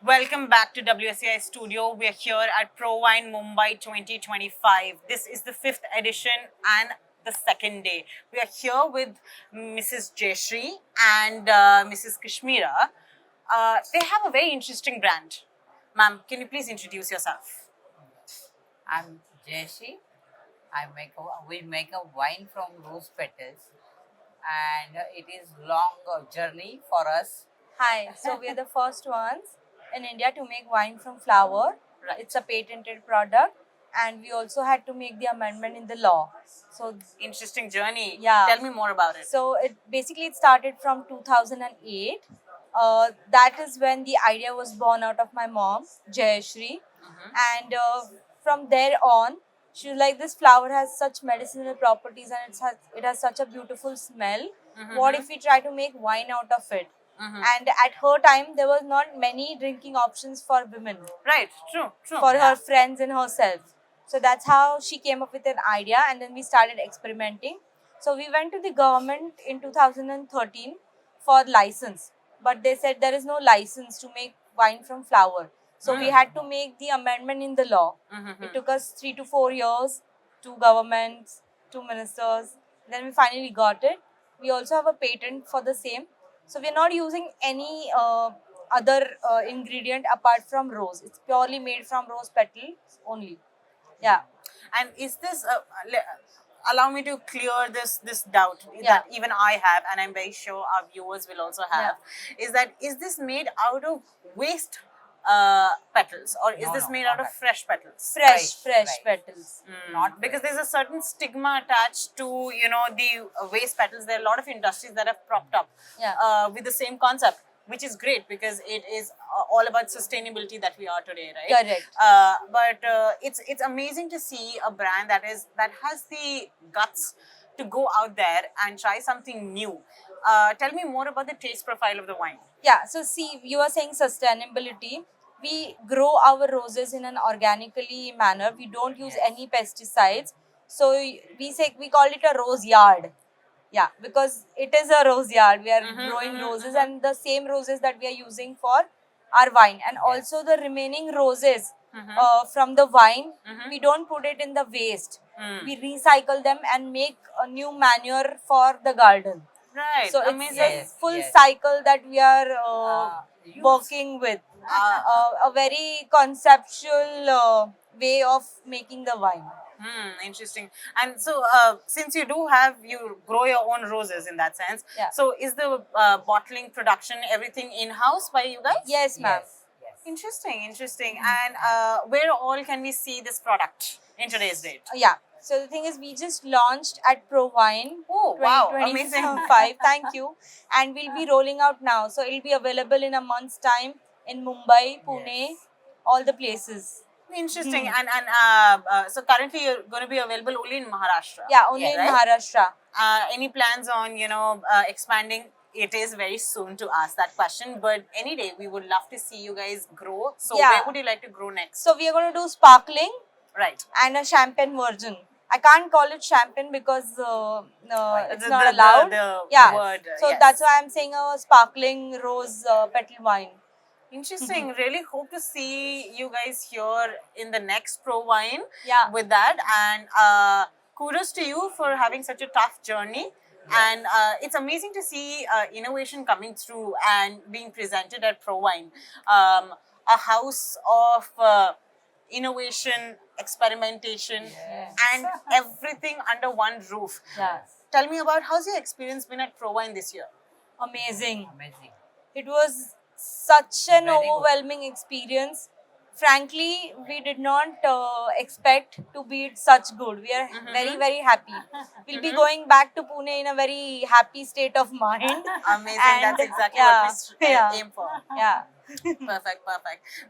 Welcome back to WSCI Studio. We're here at ProWine Mumbai 2025. This is the fifth edition and the second day. We are here with Mrs. Jayashree and Mrs. Kashmira. They have a very interesting brand. Ma'am, can you please introduce yourself? I'm Jayashree. We make a wine from rose petals, and it is long journey for us. Hi, so we are the first ones in India to make wine from flower. Right. It's a patented product, and we also had to make the amendment in the law. So, Interesting journey. Yeah. Tell me more about it. so it started from 2008. That is when the idea was born out of my mom, Jayashree, and from there on, she was like, "This flower has such medicinal properties, and it has such a beautiful smell. What if we try to make wine out of it?" And at her time, there was not many drinking options for women, Right, true. for her friends and herself. So that's how she came up with an idea, and then we started experimenting. So we went to the government in 2013 for license, but they said there is no license to make wine from flower. So we had to make the amendment in the law. It took us 3 to 4 years, two governments, two ministers. Then we finally got it. We also have a patent for the same. So we're not using any other ingredient apart from rose. It's purely made from rose petals only. Yeah. And is this allow me to clear this doubt Yeah. that even I have, and I'm very sure our viewers will also have, is this made out of waste petals, or is No, this no, made not out of that. fresh petals? Fresh Right. petals. Not Because there's a certain stigma attached to the waste petals. There are a lot of industries that have propped up Yeah. with the same concept, which is great because it is all about sustainability that we are today, right? Correct. But it's amazing to see a brand that has the guts to go out there and try something new. Tell me more about the taste profile of the wine. Yeah, so see, you are saying sustainability. We grow our roses in an organically manner. We don't use any pesticides. So we call it a rose yard. Yeah, because it is a rose yard. We are growing roses, and the same roses that we are using for our wine, and also the remaining roses from the wine, we don't put it in the waste. We recycle them and make a new manure for the garden. Right. So amazing. it's a full cycle that we are working with. A very conceptual way of making the wine. Interesting. And so, since you grow your own roses in that sense. Yeah. So, is the bottling, production, everything in house by you guys? Yes, ma'am. Yes. Interesting. And where all can we see this product in today's date? Yeah. So the thing is, we just launched at ProWine Oh, wow. Amazing. 2025. Thank you. And we'll be rolling out now. So it'll be available in a month's time in Mumbai, Pune, Yes. all the places. Interesting. And so currently you're going to be available only in Maharashtra. Yeah, only in right? Maharashtra. Any plans on expanding? It is very soon to ask that question, but any day we would love to see you guys grow. So Yeah. where would you like to grow next? So we are going to do sparkling Right. and a champagne version. I can't call it champagne because it's The- not the- allowed. the yeah. word, So yes. that's why I'm saying a sparkling rose petal wine. Interesting. Really hope to see you guys here in the next ProWine Yeah. with that. And kudos to you for having such a tough journey. And it's amazing to see innovation coming through and being presented at ProWine, a house of innovation, experimentation, and everything under one roof. Yeah. Tell me about how's your experience been at ProWine this year? Amazing. Amazing. It was such an Very good. overwhelming experience. Frankly, we did not expect to be such good. We are very happy. We'll be going back to Pune in a very happy state of mind. Amazing. And, That's exactly yeah, what we yeah. aim for. Yeah. Perfect.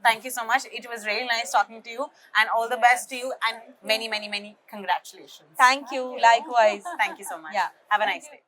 Thank you so much. It was really nice talking to you, and all the best to you, and many congratulations. Thank you. Likewise. Thank you so much. Yeah. Have a nice day.